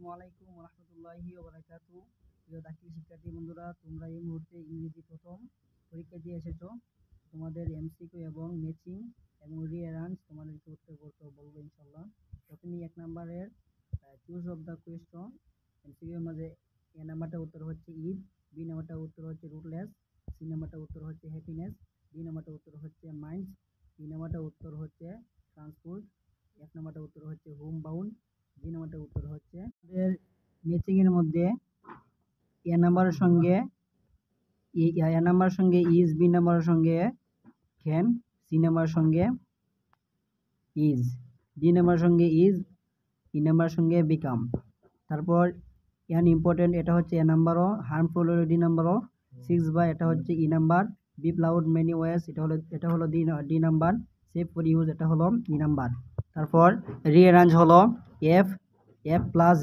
আসসালামু আলাইকুম ওয়া রাহমাতুল্লাহি ওয়া বারাকাতুহু। প্রিয় দাখিল শিক্ষার্থী বন্ধুরা, তোমরা এই মুহূর্তে ইংরেজি প্রথম পরীক্ষা দিয়ে এসেছো। তোমাদের এমসিকিউ এবং ম্যাচিং এবং রিঅ্যারেঞ্জ তোমাদেরকে উত্তর করতে বলবো ইনশাআল্লাহ। প্রথমেই 1 নাম্বারের choose of the question. MCQ এর মাঝে এ নাম্বারটা উত্তর হচ্ছে ঈদ, বি নাম্বারটা উত্তর হচ্ছে রুটলেস, সি নাম্বারটা উত্তর হচ্ছে হ্যাপিনেস, ডি নাম্বারটা উত্তর হচ্ছে মাইন্ডস, সি নাম্বারটা উত্তর হচ্ছে ট্রান্সপোর্ট, এফ নাম্বারটা উত্তর হচ্ছে হোম বাউন্ড, জি নাম্বারটা উত্তর হচ্ছে। আমাদের ম্যাচিং এর মধ্যে এ নাম্বারের সঙ্গে ইজ, বি নাম্বারের সঙ্গে ক্যান, সি নাম্বারের সঙ্গে ইজ, ডি নাম্বারের সঙ্গে ইজ, ই নাম্বারের সঙ্গে বিকাম। তারপর এন ইম্পর্টেন্ট, এটা হচ্ছে এ নাম্বারও, হার্মফুল হলো ডি নাম্বারও, 6 বা এটা হচ্ছে E number, be allowed many ways এটা হলো D number, save for use এটা হলো ই নাম্বার। তারপর রিঅ্যারেঞ্জ হলো এফ প্লাস